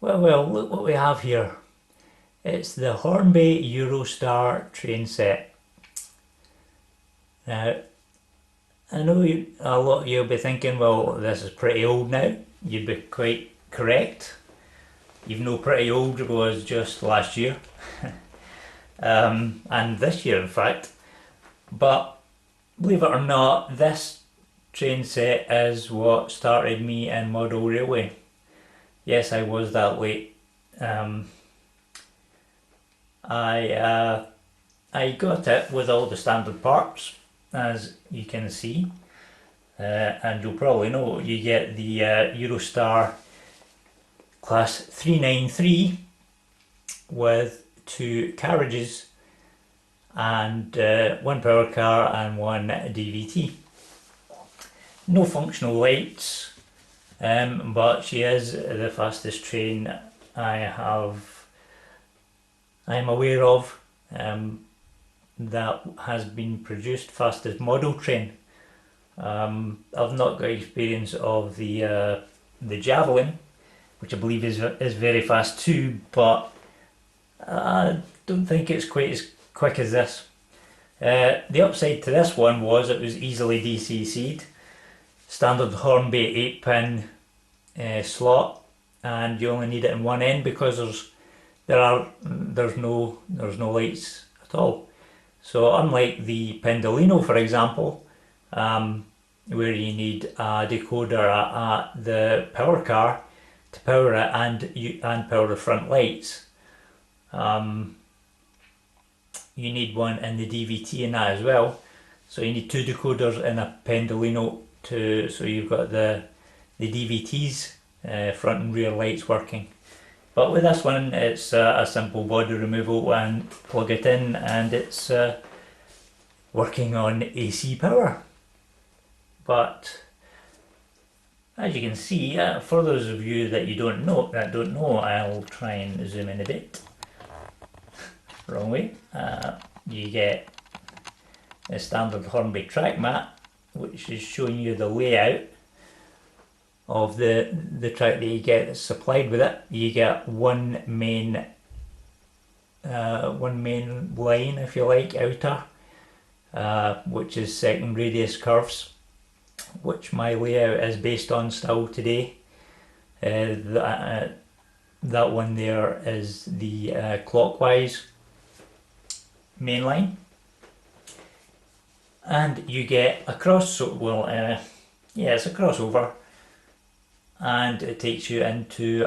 Well, look what we have here. It's the Hornby Eurostar train set. Now, I know a lot of you will be thinking, well, this is pretty old now. You'd be quite correct. Even though pretty old was just last year, and this year in fact. But believe it or not, this train set is what started me in model railway. Yes, I was that late. Um, I I got it with all the standard parts, as you can see, and you'll probably know you get the Eurostar Class 393 with two carriages and one power car and one DVT. No functional lights, but she is the fastest train I'm aware of, that has been produced, fastest model train. I've not got experience of the Javelin, which I believe is very fast too, but I don't think it's quite as quick as this. The upside to this one was it was easily DCC'd. Standard Hornby 8-pin slot, and you only need it in one end because there's no lights at all. So unlike the Pendolino, for example, where you need a decoder at the power car to power it and power the front lights, you need one in the DVT in that as well. So you need two decoders in a Pendolino so you've got the DVT's front and rear lights working. But with this one, it's a simple body removal and plug it in, and it's working on AC power. But as you can see, for those of you that don't know, I'll try and zoom in a bit. Wrong way. You get a standard Hornby track mat, which is showing you the layout of the track that you get that's supplied with it. You get one main line, if you like, outer, which is second radius curves, which my layout is based on still today. That one there is the clockwise main line, and you get a it's a crossover, and it takes you into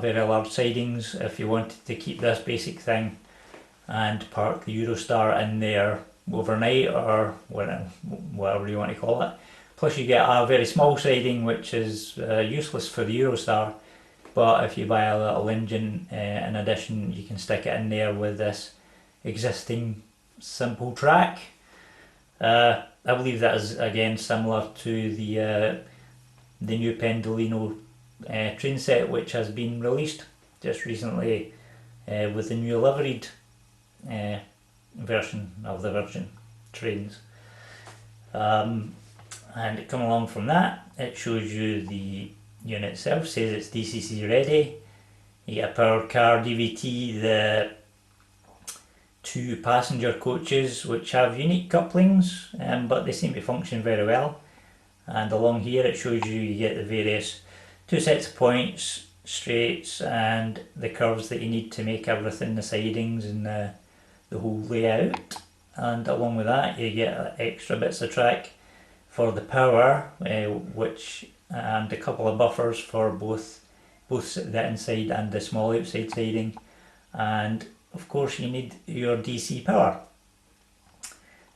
very large sidings if you wanted to keep this basic thing and park the Eurostar in there overnight or whatever you want to call it. Plus you get a very small siding, which is useless for the Eurostar, but if you buy a little engine in addition, you can stick it in there with this existing simple track. I believe that is again similar to the new Pendolino train set, which has been released just recently with the new liveried version of the Virgin trains. And coming along from that, it shows you the unit itself, says it's DCC ready. You get a power car DVT, the two passenger coaches which have unique couplings, but they seem to function very well. And along here it shows you get the various two sets of points, straights, and the curves that you need to make everything, the sidings and the whole layout. And along with that you get extra bits of track for the power, and a couple of buffers for both the inside and the small outside siding, and of course you need your DC power.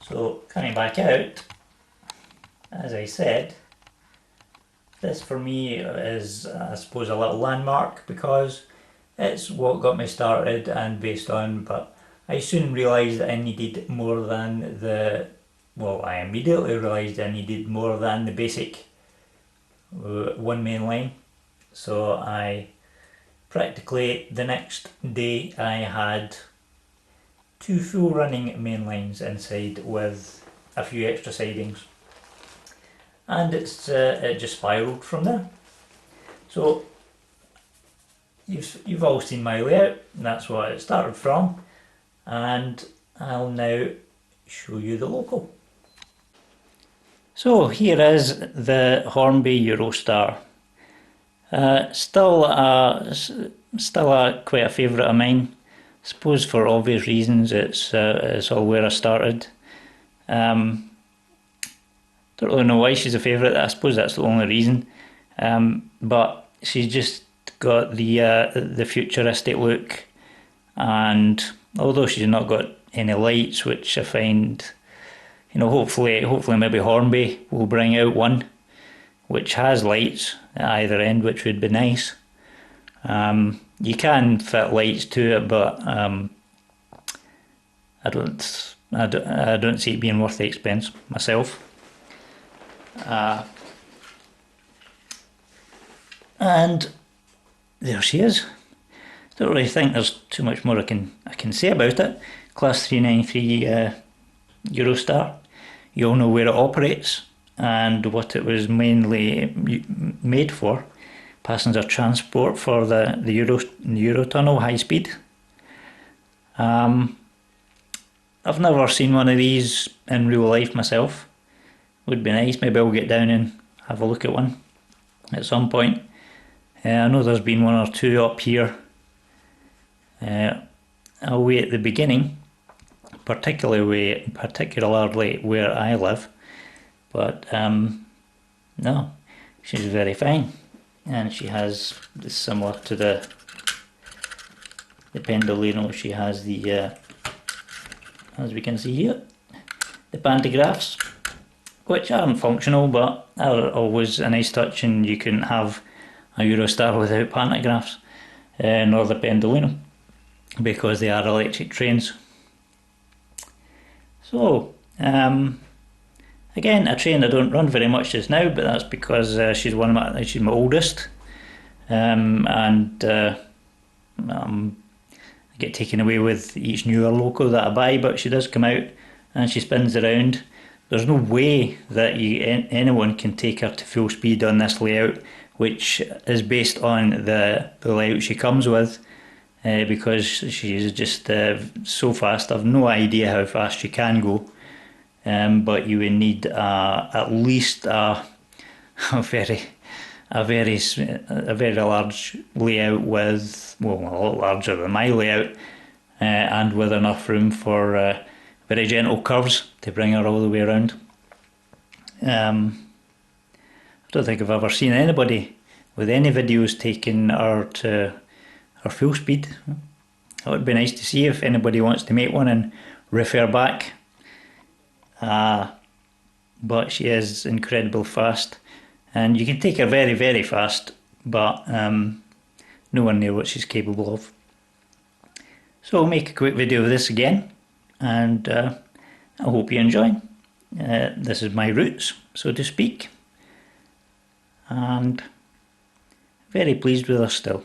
So coming back out, as I said, this for me is, I suppose, a little landmark because it's what got me started and based on, but I soon realised that I needed more than I immediately realised I needed more than the basic one main line. So practically the next day I had two full running main lines inside with a few extra sidings, and it just spiraled from there. So you've all seen my layout, and that's what it started from, and I'll now show you the local. So here is the Hornby Eurostar. Still quite a favourite of mine. I suppose for obvious reasons. It's all where I started. Don't really know why she's a favourite. I suppose that's the only reason. But she's just got the futuristic look, and although she's not got any lights, which I find, hopefully maybe Hornby will bring out one which has lights at either end, which would be nice. You can fit lights to it, but I don't see it being worth the expense myself. And there she is. Don't really think there's too much more I can say about it. Class 393 Eurostar. You all know where it operates and what it was mainly made for. Passenger transport for the Eurotunnel high speed. I've never seen one of these in real life myself. Would be nice. Maybe I'll get down and have a look at one at some point. I know there's been one or two up here away at the beginning, particularly where I live, but no, she's very fine, and she has, similar to the Pendolino, she has the as we can see here, the pantographs, which aren't functional but are always a nice touch, and you couldn't have a Eurostar without pantographs, nor the Pendolino, because they are electric trains. So, again, a train I don't run very much just now, but that's because she's my oldest, and I get taken away with each newer loco that I buy, but she does come out and she spins around. There's no way that anyone can take her to full speed on this layout, which is based on the layout she comes with, because she's just so fast. I've no idea how fast she can go, but you would need at least a very large layout with, well, a lot larger than my layout, and with enough room for very gentle curves to bring her all the way around. I don't think I've ever seen anybody with any videos taking her to her full speed. It would be nice to see if anybody wants to make one and refer back. But she is incredibly fast, and you can take her very, very fast, but nowhere near what she's capable of. So I'll make a quick video of this again, and I hope you enjoy. This is my roots, so to speak, and very pleased with her still.